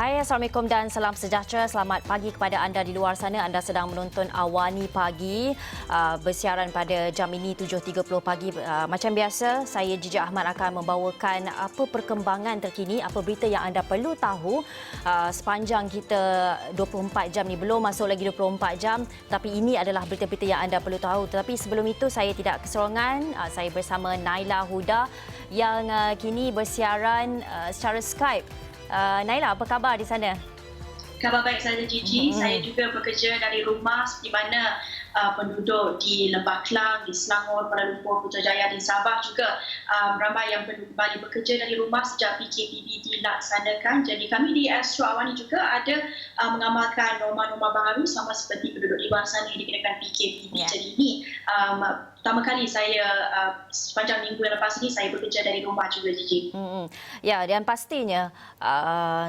Hai, Assalamualaikum dan salam sejahtera. Selamat pagi kepada anda di luar sana. Anda sedang menonton Awani Pagi bersiaran pada jam ini 7.30 pagi. Macam biasa, saya Jijak Ahmad akan membawakan apa perkembangan terkini, apa berita yang anda perlu tahu sepanjang kita 24 jam ni. Belum masuk lagi 24 jam, tapi ini adalah berita-berita yang anda perlu tahu. Tetapi sebelum itu, saya tidak keserongan. Saya bersama Naila Huda yang kini bersiaran secara Skype. Naila, apa khabar di sana? Khabar baik saja, Gigi. Saya juga bekerja dari rumah seperti mana penduduk di Lembah Kelang, di Selangor, Kuala Lumpur, Putrajaya, di Sabah juga ramai yang perlu kembali bekerja dari rumah sejak PKPB dilaksanakan. Jadi kami di Astro Awani juga ada mengamalkan norma-norma baru sama seperti penduduk di luar sana yang dikenakan PKPB. Jadi ini pertama kali saya sepanjang minggu yang lepas ini saya bekerja dari rumah juga, Gigi. Ya, dan pastinya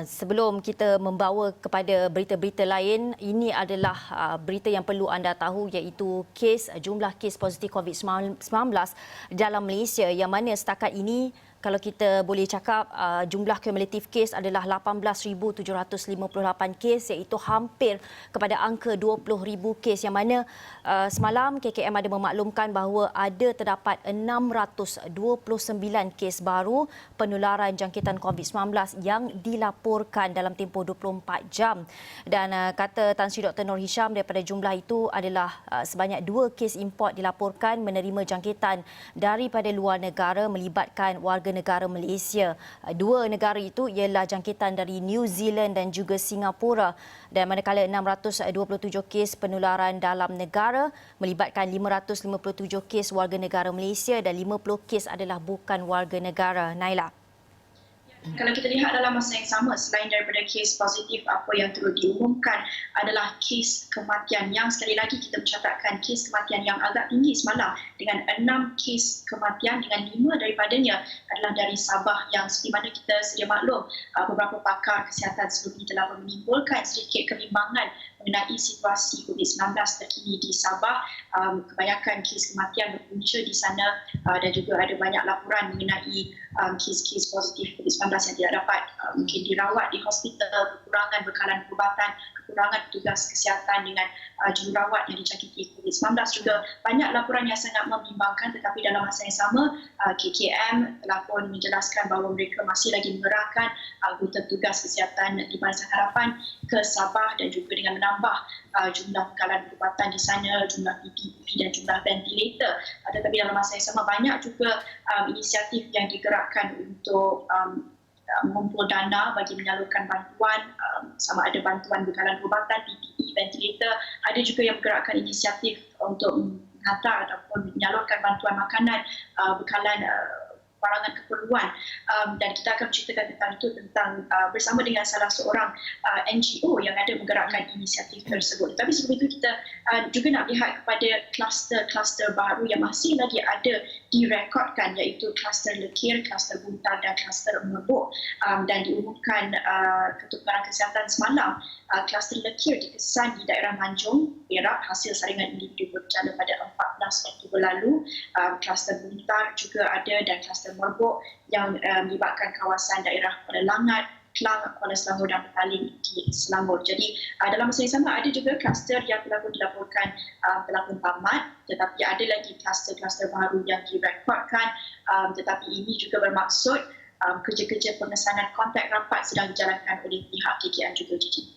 sebelum kita membawa kepada berita-berita lain, ini adalah berita yang perlu anda tahu, iaitu jumlah kes positif COVID-19 dalam Malaysia, yang mana setakat ini kalau kita boleh cakap jumlah kumulatif kes adalah 18,758 kes, iaitu hampir kepada angka 20,000 kes, yang mana semalam KKM ada memaklumkan bahawa ada terdapat 629 kes baru penularan jangkitan COVID-19 yang dilaporkan dalam tempoh 24 jam. Dan kata Tan Sri Dr. Nur Hisham, daripada jumlah itu adalah sebanyak 2 kes import dilaporkan menerima jangkitan daripada luar negara melibatkan warga negara Malaysia. 2 negara itu ialah jangkitan dari New Zealand dan juga Singapura. Dan manakala 627 kes penularan dalam negara melibatkan 557 kes warga negara Malaysia dan 50 kes adalah bukan warga negara. Naila. Kalau kita lihat dalam masa yang sama, selain daripada kes positif, apa yang turut diumumkan adalah kes kematian, yang sekali lagi kita mencatatkan kes kematian yang agak tinggi semalam dengan 6 kes kematian, dengan 5 daripadanya adalah dari Sabah, yang seperti mana kita sedia maklum beberapa pakar kesihatan sebelum ini telah menimbulkan sedikit kebimbangan mengenai situasi COVID-19 terkini di Sabah. Kebanyakan kes kematian berpunca di sana dan juga ada banyak laporan mengenai kes-kes positif COVID-19 yang tidak dapat mungkin dirawat di hospital, kekurangan bekalan perubatan, kekurangan petugas kesihatan dengan jururawat yang dijangkiti COVID-19. Juga banyak laporan yang sangat membimbangkan, tetapi dalam masa yang sama KKM telah pun menjelaskan bahawa mereka masih lagi mengerahkan anggota petugas kesihatan di Barisan Harapan ke Sabah dan juga dengan menambah jumlah bekalan perubatan di sana, jumlah PPE dan jumlah ventilator. Tetapi dalam masa yang sama banyak juga inisiatif yang digerakkan untuk mengumpul dana bagi menyalurkan bantuan, sama ada bantuan bekalan perubatan, PPE, ventilator. Ada juga yang bergerakkan inisiatif untuk menghantar ataupun menyalurkan bantuan makanan, bekalan barangan keperluan, dan kita akan ceritakan tentang itu bersama dengan salah seorang NGO yang ada menggerakkan inisiatif tersebut. Tapi sebelum itu kita juga nak lihat kepada kluster-kluster baru yang masih lagi ada direkodkan, iaitu kluster lekir, kluster buntar dan kluster merbuk, dan diumumkan Ketua Kesihatan semalam. Kluster lekir dikesan di daerah Manjung, Perak. Hasil saringan individu berjalan pada 14 Oktober lalu. Kluster buntar juga ada, dan kluster merbuk yang melibatkan kawasan daerah Kuala Langat, Kelang, Kuala Selangor dan Petaling di Selangor. Jadi dalam masa yang sama ada juga kluster yang telah pun dilaporkan telah pun tamat, tetapi ada lagi kluster-kluster baru yang direkodkan, tetapi ini juga bermaksud kerja-kerja pengesanan kontak rapat sedang dijalankan oleh pihak KKM juga, Gigi.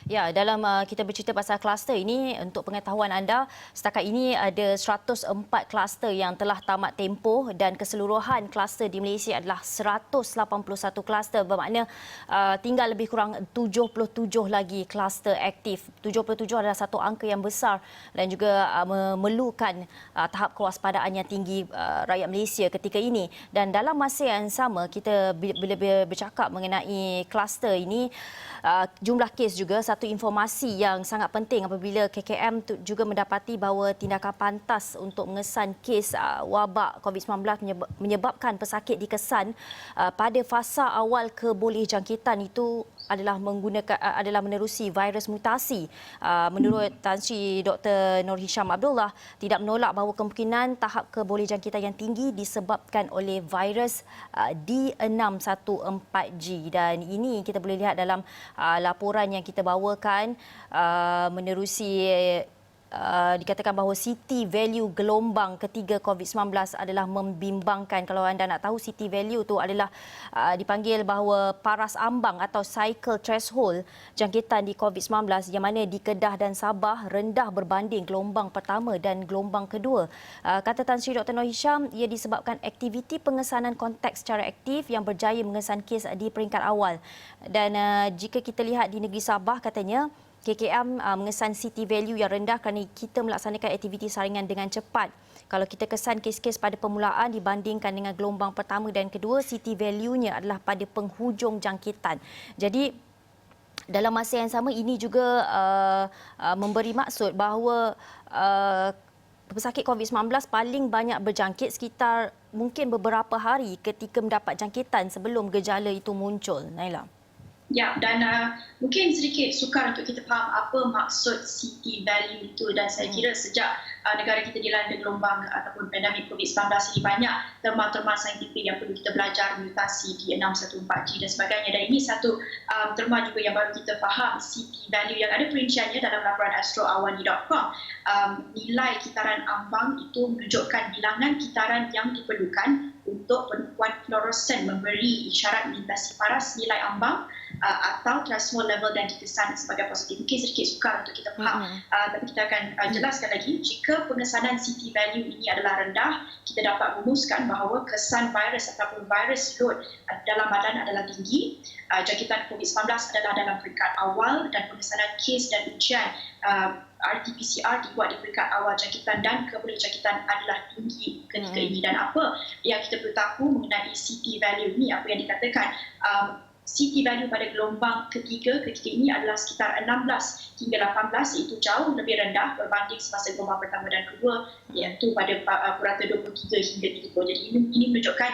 Ya, dalam kita bercerita pasal kluster ini, untuk pengetahuan anda, setakat ini ada 104 kluster yang telah tamat tempoh, dan keseluruhan kluster di Malaysia adalah 181 kluster, bermakna tinggal lebih kurang 77 lagi kluster aktif. 77 adalah satu angka yang besar dan juga memerlukan tahap kewaspadaan yang tinggi rakyat Malaysia ketika ini. Dan dalam masa yang sama, kita bila bercakap mengenai kluster ini, jumlah kes juga satu informasi yang sangat penting apabila KKM juga mendapati bahawa tindakan pantas untuk mengesan kes wabak COVID-19 menyebabkan pesakit dikesan pada fasa awal kebolehjangkitan itu adalah menerusi virus mutasi. Menurut Tan Sri Dr. Nur Hisham Abdullah, tidak menolak bahawa kemungkinan tahap kebolehjangkitan yang tinggi disebabkan oleh virus D614G, dan ini kita boleh lihat dalam laporan yang kita bawakan menerusi dikatakan bahawa city value gelombang ketiga COVID-19 adalah membimbangkan. Kalau anda nak tahu, city value tu adalah dipanggil bahawa paras ambang atau cycle threshold jangkitan di COVID-19, yang mana di Kedah dan Sabah rendah berbanding gelombang pertama dan gelombang kedua. Kata Tan Sri Dr. Nur Hisham, ia disebabkan aktiviti pengesanan kontak secara aktif yang berjaya mengesan kes di peringkat awal. Dan jika kita lihat di negeri Sabah, katanya KKM mengesan city value yang rendah kerana kita melaksanakan aktiviti saringan dengan cepat. Kalau kita kesan kes-kes pada permulaan dibandingkan dengan gelombang pertama dan kedua, city value-nya adalah pada penghujung jangkitan. Jadi dalam masa yang sama, ini juga memberi maksud bahawa pesakit COVID-19 paling banyak berjangkit sekitar mungkin beberapa hari ketika mendapat jangkitan sebelum gejala itu muncul. Naila. Ya, dan mungkin sedikit sukar untuk kita faham apa maksud city value itu, dan saya kira sejak negara kita dilanda gelombang ataupun pandemik COVID-19 ini, banyak terma-terma saintifik yang perlu kita belajar, mutasi D614G dan sebagainya, dan ini satu terma juga yang baru kita faham, city value, yang ada perinciannya dalam laporan astroawani.com. Nilai kitaran ambang itu menunjukkan bilangan kitaran yang diperlukan untuk penumpuan fluoresan memberi isyarat melintasi paras nilai ambang atau threshold level dan dikesan sebagai positif. Mungkin sedikit sukar untuk kita faham, tapi kita akan jelaskan lagi. Jika pengesanan city value ini adalah rendah, kita dapat rumuskan bahawa kesan virus ataupun virus load dalam badan adalah tinggi, jangkitan COVID-19 adalah dalam peringkat awal, dan pengesanan kes dan ujian RT-PCR dibuat di peringkat awal jangkitan dan kebolehjangkitan adalah tinggi ketika ini. Dan apa yang kita perlu tahu mengenai city value ini, apa yang dikatakan, city value pada gelombang ketiga ketika ini adalah sekitar 16 hingga 18, iaitu jauh lebih rendah berbanding semasa gelombang pertama dan kedua, iaitu pada purata 23 hingga 30. Jadi ini menunjukkan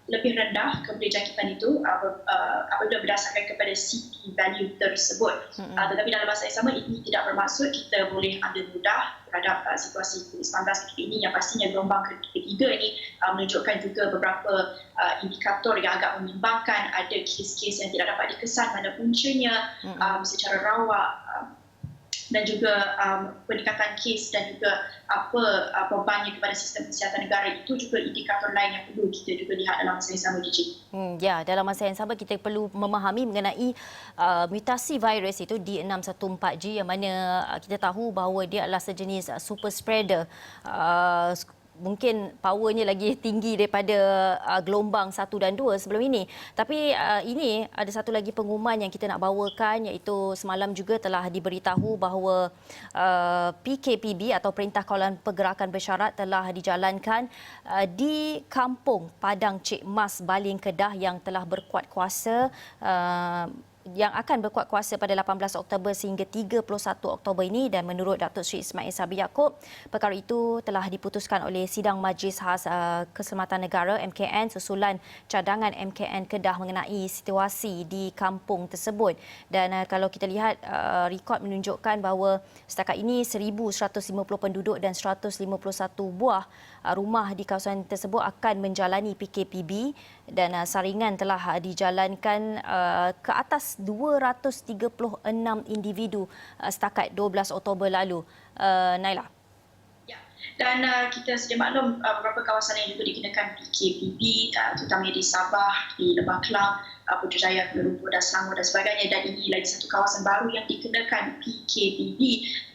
lebih rendah kebolehjangkitan itu apabila berdasarkan kepada city value tersebut. Tetapi dalam masa yang sama, ini tidak bermaksud kita boleh ambil mudah terhadap situasi COVID-19 ketika ini, yang pastinya gelombang ketiga ini menunjukkan juga beberapa indikator yang agak membimbangkan. Ada kes-kes yang tidak dapat dikesan mana puncanya secara rawak, dan juga peningkatan kes dan juga apa bebannya kepada sistem kesihatan negara. Itu juga indikator lain yang perlu kita juga lihat dalam masa yang sama, Gigi. Ya, dalam masa yang sama kita perlu memahami mengenai mutasi virus itu D614G, yang mana kita tahu bahawa dia adalah sejenis super spreader. Mungkin powernya lagi tinggi daripada gelombang 1 dan 2 sebelum ini. Tapi ini ada satu lagi pengumuman yang kita nak bawakan, iaitu semalam juga telah diberitahu bahawa PKPB atau Perintah Kawalan Pergerakan Bersyarat telah dijalankan di Kampung Padang Cik Mas, Baling, Kedah, yang telah berkuat kuasa yang akan berkuat kuasa pada 18 Oktober sehingga 31 Oktober ini. Dan menurut Datuk Seri Ismail Sabri Yaakob, perkara itu telah diputuskan oleh Sidang Majlis Khas Keselamatan Negara MKN susulan cadangan MKN Kedah mengenai situasi di kampung tersebut. Dan kalau kita lihat, rekod menunjukkan bahawa setakat ini 1,150 penduduk dan 151 buah rumah di kawasan tersebut akan menjalani PKPB, dan saringan telah dijalankan ke atas 236 individu setakat 12 Oktober lalu. Naila. Ya, dan kita sedia maklum beberapa kawasan yang juga dikenakan PKPB, terutama di Sabah, di Lembah Kelang, Putrajaya, Kuala Lumpur dan Selangor dan sebagainya. Dan ini lagi satu kawasan baru yang dikenakan PKPB,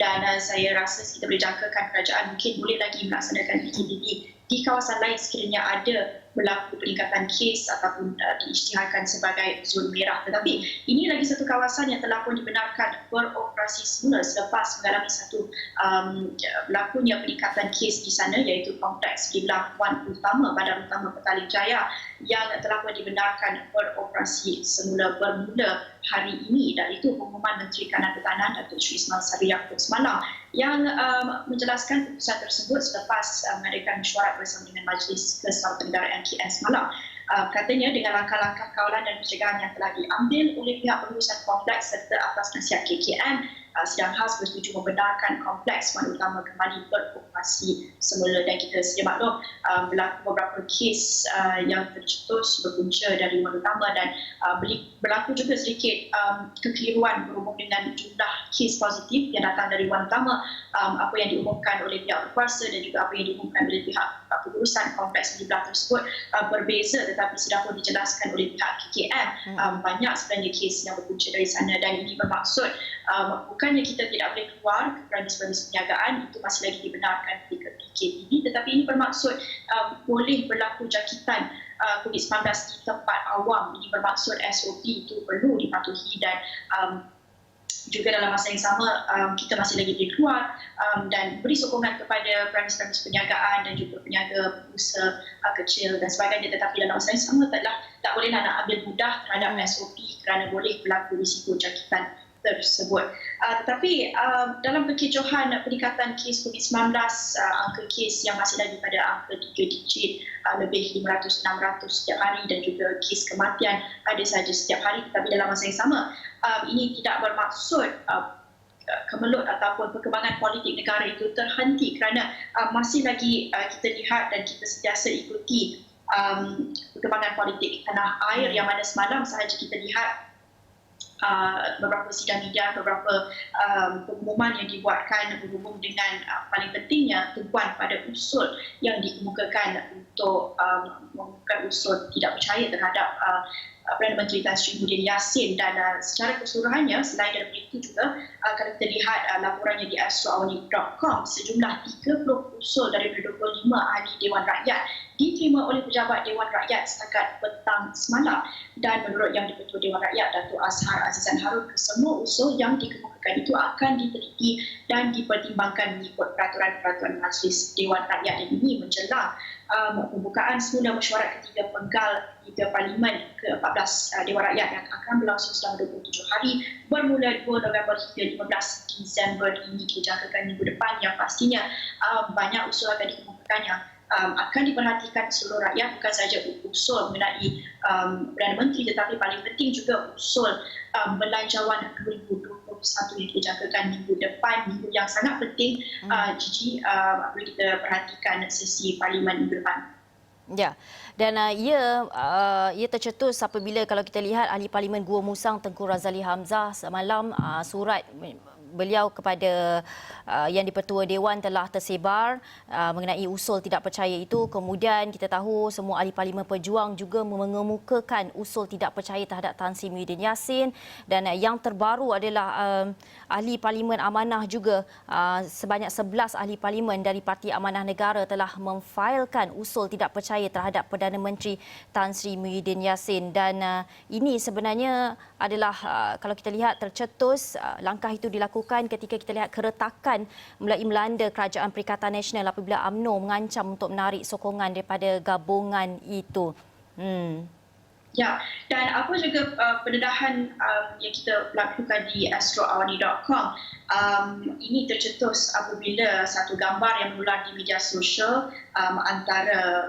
dan saya rasa kita boleh jangkakan kerajaan mungkin boleh lagi melaksanakan PKPB di kawasan lain sekiranya ada berlaku peningkatan kes ataupun diisytiharkan sebagai zon merah. Tetapi ini lagi satu kawasan yang telah pun dibenarkan beroperasi semula selepas mengalami satu berlakunya peningkatan kes di sana, iaitu Kompleks Gebilang Wan Utama, Bandar Utama Petaling Jaya, yang telah pun dibenarkan beroperasi semula bermula hari ini. Dan itu pengumuman Menteri Kanan Pertahanan Datuk Seri Ismail Sabri Yaakob semalam, yang menjelaskan keputusan tersebut selepas mengadakan mesyuarat bersama dengan Majlis Keselamatan Negara MKN semalam. Katanya dengan langkah-langkah kawalan dan pencegahan yang telah diambil oleh pihak pengurusan kompleks serta atas nasihat KKM, Sidang Khas bersetuju membenarkan kompleks Wan Utama kembali beroperasi semula. Dan kita sedia maklum berlaku beberapa kes yang tercetus berpunca dari Wan Utama, dan berlaku juga sedikit kekeliruan berhubung dengan jumlah kes positif yang datang dari Wan Utama, apa yang diumumkan oleh pihak berkuasa dan juga apa yang diumumkan oleh pihak pengurusan kompleks di belah tersebut berbeza, tetapi sudah pun dijelaskan oleh pihak KKM banyak sebenarnya kes yang berpunca dari sana. Dan ini bermaksud bukannya kita tidak boleh keluar ke premis-premis perniagaan, itu masih lagi dibenarkan ketika PKPB, tetapi ini bermaksud boleh berlaku jangkitan COVID-19 di tempat awam. Ini bermaksud SOP itu perlu dipatuhi, dan juga dalam masa yang sama kita masih lagi boleh keluar dan beri sokongan kepada premis-premis perniagaan dan juga peniaga usaha kecil dan sebagainya, tetapi dalam masa yang sama tak bolehlah nak ambil mudah terhadap SOP kerana boleh berlaku risiko jangkitan tersebut. Tetapi dalam perkecohan peningkatan kes COVID-19, angka kes yang masih lagi pada angka 3 digit, lebih 500-600 setiap hari, dan juga kes kematian ada saja setiap hari. Tetapi dalam masa yang sama, ini tidak bermaksud kemelut ataupun perkembangan politik negara itu terhenti, kerana masih lagi kita lihat dan kita sentiasa ikuti perkembangan politik tanah air, yang mana semalam sahaja kita lihat beberapa sidang media, beberapa pengumuman yang dibuatkan berhubung dengan paling pentingnya tumpuan pada usul yang dikemukakan untuk mengemukakan usul tidak percaya terhadap Perdana Menteri Tan Sri Muhyiddin Yassin. Dan secara keseluruhannya, selain daripada itu juga, kalau kita lihat laporannya di astroawani.com, sejumlah 30 usul daripada 25 ahli Dewan Rakyat diterima oleh pejabat Dewan Rakyat setakat petang semalam. Dan menurut Yang di-Ketua Dewan Rakyat, Datuk Azhar Azizan Harun, kesemua usul yang dikemukakan itu akan diteliti dan dipertimbangkan mengikut peraturan-peraturan Majlis Dewan Rakyat. Dan ini menjelang pembukaan semula mesyuarat ketiga penggal Tiga Parlimen ke-14 Dewan Rakyat yang akan berlangsung selama 27 hari bermula 2 November hingga 15 Disember ini, dijangkakan minggu depan, yang pastinya banyak usul akan dikemukakan yang akan diperhatikan seluruh rakyat, bukan sahaja usul mengenai Perdana Menteri, tetapi paling penting juga usul belanjawan 2021 yang dijangkakan minggu depan, minggu yang sangat penting Gigi, apabila kita perhatikan sesi Parlimen minggu depan. Ya, dan ia tercetus apabila kalau kita lihat Ahli Parlimen Gua Musang Tengku Razali Hamzah semalam, surat beliau kepada Yang di-Pertua Dewan telah tersebar mengenai usul tidak percaya itu. Kemudian kita tahu semua ahli Parlimen Pejuang juga mengemukakan usul tidak percaya terhadap Tan Sri Muhyiddin Yassin, dan yang terbaru adalah ahli Parlimen Amanah juga, sebanyak 11 ahli Parlimen dari Parti Amanah Negara telah memfailkan usul tidak percaya terhadap Perdana Menteri Tan Sri Muhyiddin Yassin. Dan ini sebenarnya adalah kalau kita lihat tercetus, langkah itu dilakukan ketika kita lihat keretakan mulai melanda Kerajaan Perikatan Nasional apabila UMNO mengancam untuk menarik sokongan daripada gabungan itu. Ya, dan apa juga pendedahan yang kita lakukan di astroawani.com, ini tercetus apabila satu gambar yang menular di media sosial antara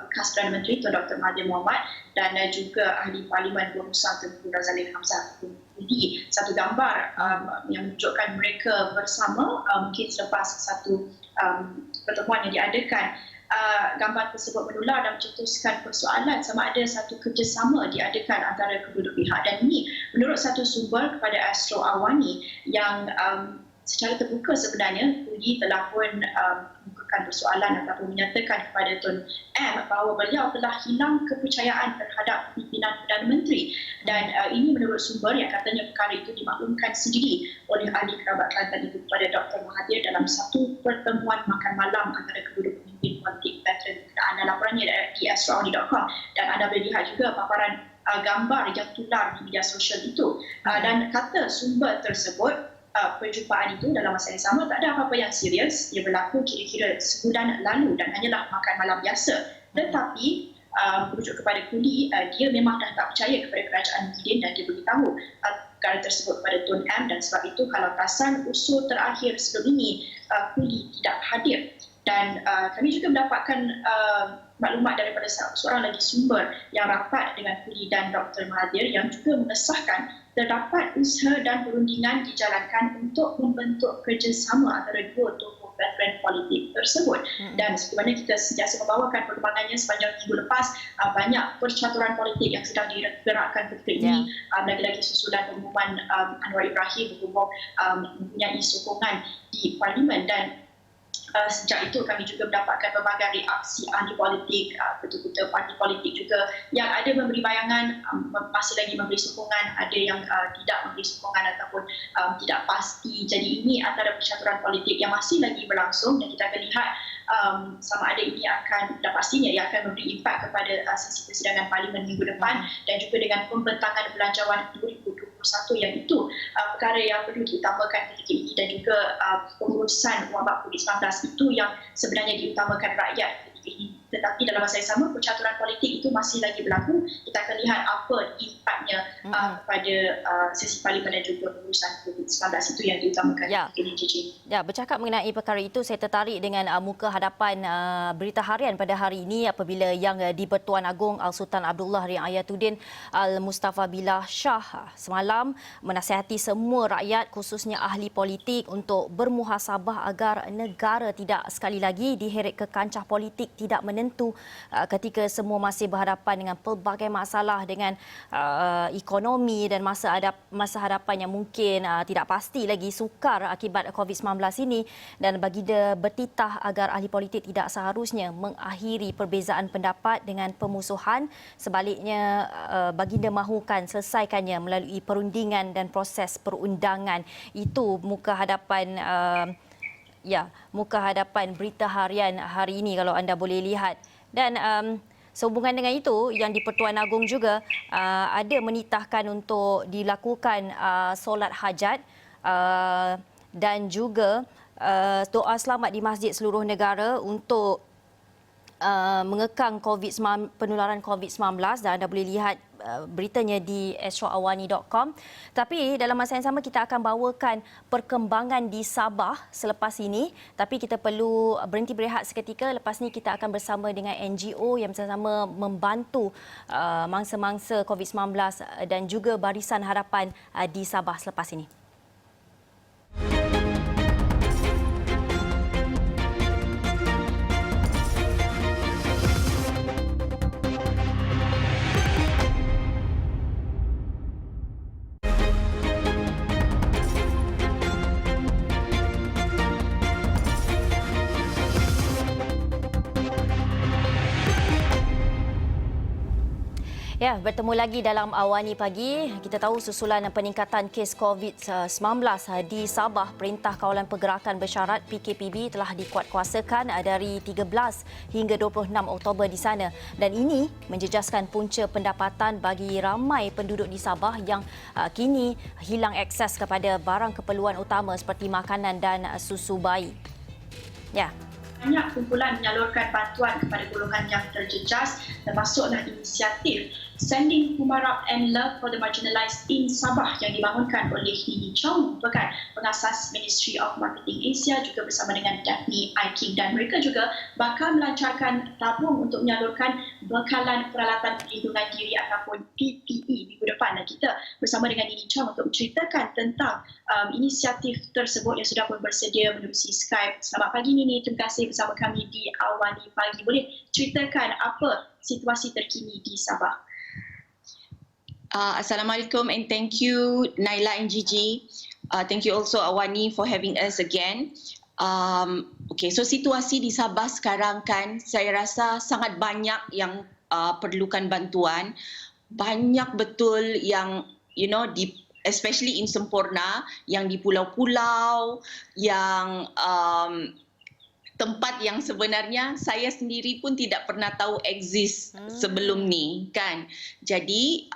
bekas Perdana Menteri Tuan Dr. Mahathir Mohamad dan juga ahli Parlimen Gua Musang Tengku Razali Hamzah. Jadi satu gambar yang menunjukkan mereka bersama, mungkin selepas satu pertemuan yang diadakan. Gambar tersebut menular dan mencetuskan persoalan sama ada satu kerjasama diadakan antara kedua-dua pihak. Dan ini menurut satu sumber kepada Astro Awani yang secara terbuka sebenarnya Puli telah pun mengemukakan persoalan ataupun menyatakan kepada Tun M bahawa beliau telah hilang kepercayaan terhadap pimpinan Perdana Menteri. Dan ini menurut sumber yang katanya perkara itu dimaklumkan sendiri oleh ahli kerabat Kelantan itu kepada Dr. Mahathir dalam satu pertemuan makan malam antara kedua-dua pemimpin politik veteran. Anda laporannya di astroawani.com, dan anda boleh lihat juga paparan gambar yang tular di media sosial itu. Dan kata sumber tersebut, perjumpaan itu dalam masa yang sama tak ada apa-apa yang serius. Ia berlaku kira-kira sebulan lalu dan hanyalah makan malam biasa. Tetapi merujuk kepada Kuli, dia memang dah tak percaya kepada kerajaan Muhyiddin dan dia beritahu perkara tersebut kepada Tun M, dan sebab itu kalau tasan usul terakhir sebelum ini Kuli tidak hadir. Dan kami juga mendapatkan maklumat daripada seorang lagi sumber yang rapat dengan Kuli dan Dr. Mahathir yang juga mengesahkan terdapat usaha dan perundingan dijalankan untuk membentuk kerjasama antara dua tokoh veteran politik tersebut. Dan seperti mana kita sentiasa membawakan perkembangannya sepanjang minggu lepas, banyak percaturan politik yang sedang digerakkan ketika ini. Lagi-lagi susulan pengumuman Anwar Ibrahim berhubung mempunyai sokongan di Parlimen, dan sejak itu kami juga mendapatkan pelbagai reaksi ahli politik, ketua-ketua parti politik juga yang ada memberi bayangan, masih lagi memberi sokongan, ada yang tidak memberi sokongan ataupun tidak pasti. Jadi ini antara percaturan politik yang masih lagi berlangsung, dan kita akan lihat sama ada ini akan, dan pastinya ia akan memberi impak kepada sesi persidangan Parlimen minggu depan, dan juga dengan pembentangan belanjawan 2021 yang itu perkara yang perlu diutamakan ketika ini, dan juga pengurusan wabak COVID-19 itu yang sebenarnya diutamakan rakyat ketika ini. Tetapi dalam masa yang sama, percaturan politik itu masih lagi berlaku. Kita akan lihat apa impaknya kepada sesi Parlimen dan juga pengurusan COVID-19 itu yang diutamakan ketika ini, Cici. Ya, bercakap mengenai perkara itu, saya tertarik dengan muka hadapan Berita Harian pada hari ini apabila Yang di-Pertuan Agong Al-Sultan Abdullah Riayatuddin Al-Mustafa Billah Shah semalam menasihati semua rakyat, khususnya ahli politik, untuk bermuhasabah agar negara tidak sekali lagi diheret ke kancah politik tidak menentu ketika semua masih berhadapan dengan pelbagai masalah dengan ekonomi dan masa hadapan yang mungkin tidak pasti lagi, sukar akibat COVID-19 ini. Dan baginda bertitah agar ahli politik tidak seharusnya mengakhiri perbezaan pendapat dengan pemusuhan. Sebaliknya, baginda mahukan selesaikannya melalui perundingan dan proses perundangan. Itu muka hadapan muka hadapan Berita Harian hari ini kalau anda boleh lihat. Dan sehubungan dengan itu, Yang di-Pertuan Agong juga ada menitahkan untuk dilakukan solat hajat dan juga doa selamat di masjid seluruh negara untuk mengekang penularan COVID-19, dan anda boleh lihat beritanya di astroawani.com. Tapi dalam masa yang sama kita akan bawakan perkembangan di Sabah selepas ini. Tapi kita perlu berhenti berehat seketika. Lepas ini kita akan bersama dengan NGO yang bersama membantu mangsa-mangsa COVID-19 dan juga Barisan Harapan di Sabah selepas ini. Ya, bertemu lagi dalam Awani Pagi. Kita tahu susulan peningkatan kes COVID-19 di Sabah, Perintah Kawalan Pergerakan Bersyarat PKPB telah dikuatkuasakan dari 13 hingga 26 Oktober di sana. Dan ini menjejaskan punca pendapatan bagi ramai penduduk di Sabah yang kini hilang akses kepada barang keperluan utama seperti makanan dan susu bayi. Ya. Banyak kumpulan menyalurkan bantuan kepada golongan yang terjejas, termasuklah inisiatif Sending Humarap and Love for the Marginalized in Sabah yang dibangunkan oleh Lini Chong, merupakan pengasas Ministry of Marketing Asia, juga bersama dengan Daphne Aiking, dan mereka juga bakal melancarkan tabung untuk menyalurkan bekalan peralatan perlindungan diri ataupun PPE minggu depan. Dan kita bersama dengan Lini Chong untuk menceritakan tentang inisiatif tersebut yang sudah pun bersedia menerusi Skype. Selamat pagi Nini, terima kasih bersama kami di Awani Pagi. Boleh ceritakan apa situasi terkini di Sabah? Assalamualaikum and thank you Naila and Gigi. Thank you also Awani for having us again. Okay, so situasi di Sabah sekarang kan saya rasa sangat banyak yang perlukan bantuan. Banyak betul yang especially in Semporna, yang di pulau-pulau, yang tempat yang sebenarnya saya sendiri pun tidak pernah tahu exist sebelum ni kan. Jadi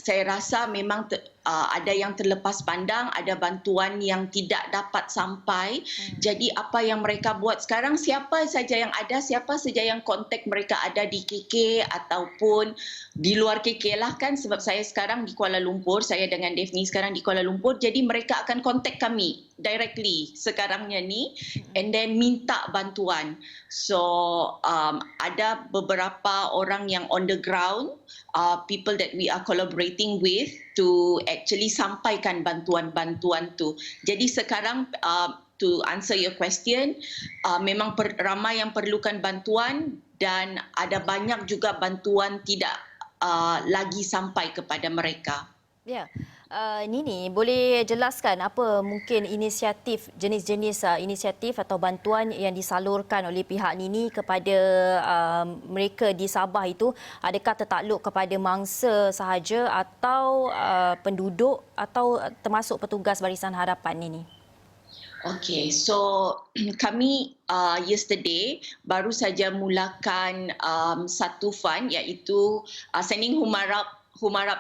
saya rasa memang ada yang terlepas pandang, ada bantuan yang tidak dapat sampai. Jadi apa yang mereka buat sekarang, siapa saja yang ada, siapa saja yang kontak mereka ada di KK ataupun di luar KK lah kan, sebab saya sekarang di Kuala Lumpur, saya dengan Daphne sekarang di Kuala Lumpur, jadi mereka akan kontak kami directly sekarangnya ni and then minta bantuan. So ada beberapa orang yang on the ground, people that we are collaborating with to actually sampaikan bantuan-bantuan tu. Jadi sekarang to answer your question, memang ramai yang perlukan bantuan dan ada banyak juga bantuan tidak lagi sampai kepada mereka. Ya. Nini, boleh jelaskan apa mungkin jenis-jenis inisiatif atau bantuan yang disalurkan oleh pihak Nini kepada mereka di Sabah itu? Adakah tertakluk kepada mangsa sahaja atau penduduk atau termasuk petugas Barisan Harapan Nini? Okay, so kami yesterday baru saja mulakan satu fund iaitu Sending Humarap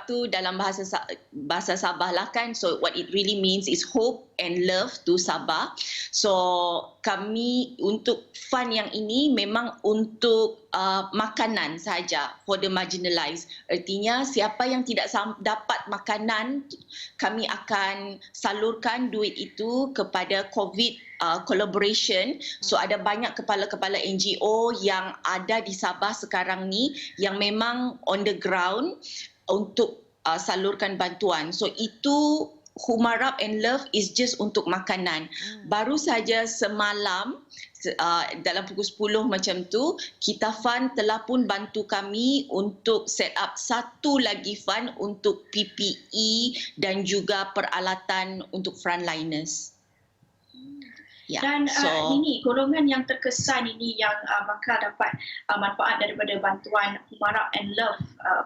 tu dalam bahasa Sabah lah kan. So what it really means is hope and love to Sabah. So kami untuk fund yang ini memang untuk makanan sahaja for the marginalized. Artinya siapa yang tidak dapat makanan, kami akan salurkan duit itu kepada COVID collaboration. So ada banyak kepala-kepala NGO yang ada di Sabah sekarang ni yang memang on the ground untuk salurkan bantuan. So itu Humarap and Love is just untuk makanan. Baru saja semalam dalam pukul 10 macam tu, Kita Fund telah pun bantu kami untuk set up satu lagi fund untuk PPE dan juga peralatan untuk frontliners. Ya, dan ini golongan yang terkesan ini yang bakal dapat manfaat daripada bantuan Humarap and Love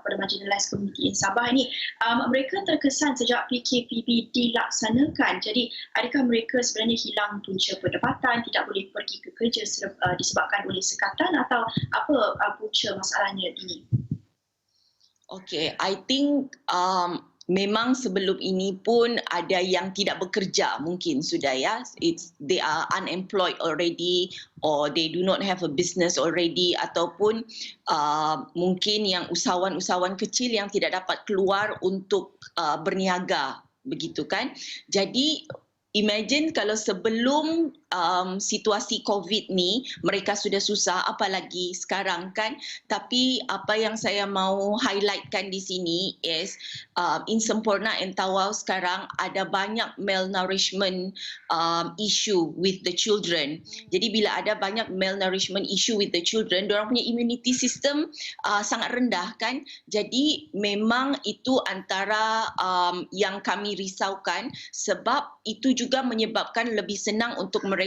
pada marginalized community in Sabah ini, mereka terkesan sejak PKPB dilaksanakan. Jadi adakah mereka sebenarnya hilang punca pendapatan, tidak boleh pergi ke kerja disebabkan oleh sekatan, atau apa punca masalahnya ini? Okay, I think memang sebelum ini pun ada yang tidak bekerja mungkin sudah ya. They are unemployed already or they do not have a business already, ataupun mungkin yang usahawan-usahawan kecil yang tidak dapat keluar untuk berniaga, begitu kan. Jadi imagine kalau sebelum situasi COVID ni mereka sudah susah, apalagi sekarang kan. Tapi apa yang saya mau highlightkan di sini is in Semporna and Tawau sekarang ada banyak malnourishment issue with the children. Jadi bila ada banyak malnourishment issue with the children, diorang punya immunity system sangat rendah kan. Jadi memang itu antara yang kami risaukan, sebab itu juga menyebabkan lebih senang untuk mereka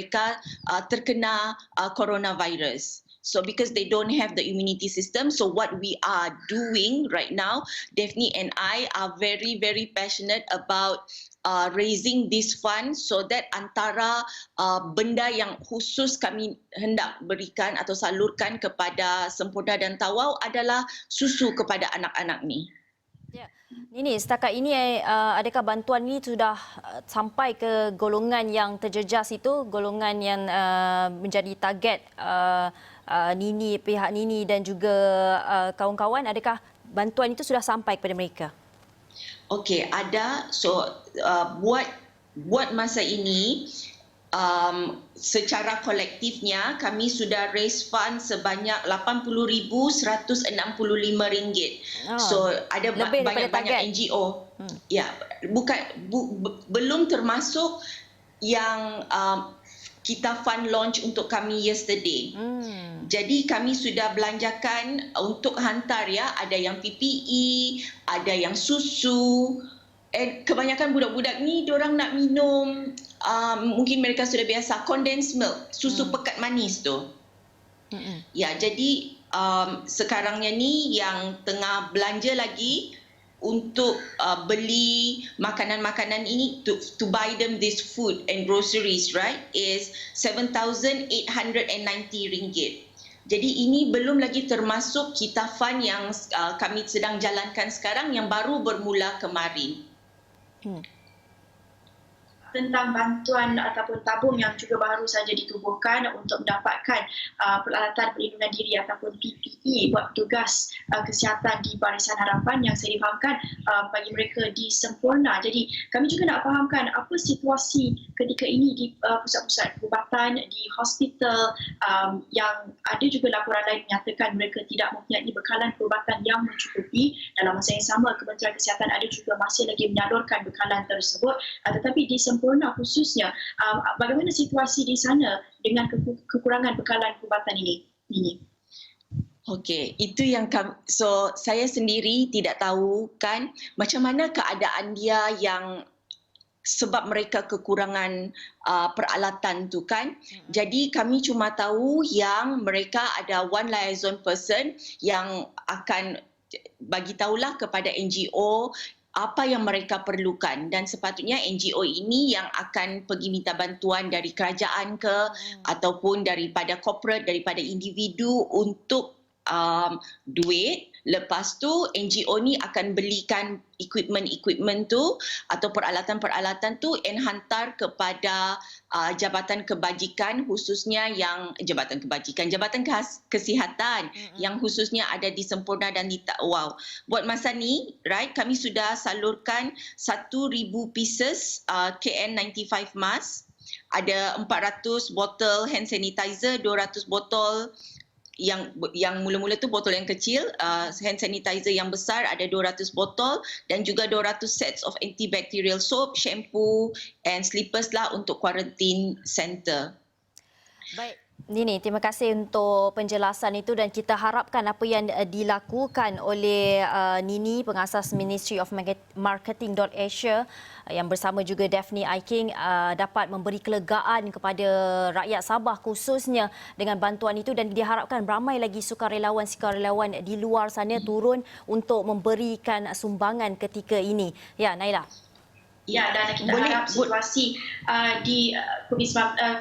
terkena coronavirus. So because they don't have the immunity system, so what we are doing right now, Daphne and I are very, very passionate about raising this fund so that antara benda yang khusus kami hendak berikan atau salurkan kepada Semporna dan Tawau adalah susu kepada anak-anak ni. Ya. Nini, setakat ini adakah bantuan ini sudah sampai ke golongan yang terjejas itu, golongan yang menjadi target Nini, pihak Nini dan juga kawan-kawan? Adakah bantuan itu sudah sampai kepada mereka? Okey, ada. So buat masa ini secara kolektifnya kami sudah raise fund sebanyak RM80,165. So ada banyak NGO. Ya, belum termasuk yang Kita Fund launch untuk kami yesterday. Jadi kami sudah belanjakan untuk hantar ya, ada yang PPE, ada yang susu. Kebanyakan budak-budak ni diorang nak minum, mungkin mereka sudah biasa condensed milk, susu pekat manis tu. Ya, jadi sekarangnya ni yang tengah belanja lagi untuk beli makanan-makanan ini, to buy them this food and groceries, right, is RM7,890. Jadi ini belum lagi termasuk Kita Fund yang kami sedang jalankan sekarang yang baru bermula kemarin. tentang bantuan ataupun tabung yang juga baru saja ditubuhkan untuk mendapatkan peralatan perlindungan diri ataupun PPE buat petugas kesihatan di Barisan Harapan yang saya difahamkan bagi mereka di Semporna. Jadi kami juga nak fahamkan apa situasi ketika ini di pusat-pusat perubatan, di hospital yang ada juga laporan lain menyatakan mereka tidak mempunyai bekalan perubatan yang mencukupi. Dalam masa yang sama, Kementerian Kesihatan ada juga masih lagi menyalurkan bekalan tersebut, tetapi di Semporna khususnya, bagaimana situasi di sana dengan kekurangan bekalan perubatan ini? Okey, itu yang saya sendiri tidak tahu kan macam mana keadaan dia yang sebab mereka kekurangan peralatan tu kan. Jadi kami cuma tahu yang mereka ada one liaison person yang akan bagi tahulah kepada NGO apa yang mereka perlukan, dan sepatutnya NGO ini yang akan pergi minta bantuan dari kerajaan ataupun daripada corporate, daripada individu untuk duit. Lepas tu NGO ni akan belikan equipment tu atau peralatan-peralatan tu and hantar kepada Jabatan Kebajikan, khususnya yang Jabatan Kesihatan yang khususnya ada di Semporna dan di Takwau. Buat masa ni, right, kami sudah salurkan 1,000 pieces KN95 mask, ada 400 botol hand sanitizer, 200 botol yang mula-mula tu botol yang kecil, hand sanitizer yang besar ada 200 botol, dan juga 200 sets of antibacterial soap, shampoo and slippers lah untuk quarantine center. Baik. Nini, terima kasih untuk penjelasan itu dan kita harapkan apa yang dilakukan oleh Nini, pengasas Ministry of Marketing.Asia yang bersama juga Daphne Aiking dapat memberi kelegaan kepada rakyat Sabah khususnya dengan bantuan itu, dan diharapkan ramai lagi sukarelawan di luar sana turun untuk memberikan sumbangan ketika ini. Ya, Naila. Ya, dan kita harap situasi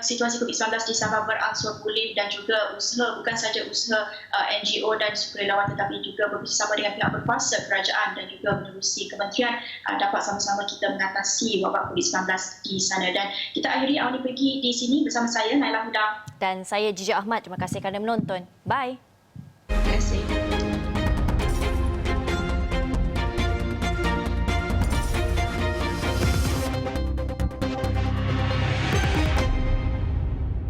situasi COVID-19 di Sabah berangsur pulih, dan juga usaha, bukan saja usaha NGO dan sukarelawan, tetapi juga bersama dengan pihak berkuasa kerajaan dan juga menerusi kementerian dapat sama-sama kita mengatasi wabak COVID-19 di sana. Dan kita akhiri awal ini pergi di sini bersama saya Naila Hudang dan saya Jijak Ahmad. Terima kasih kerana menonton. Bye.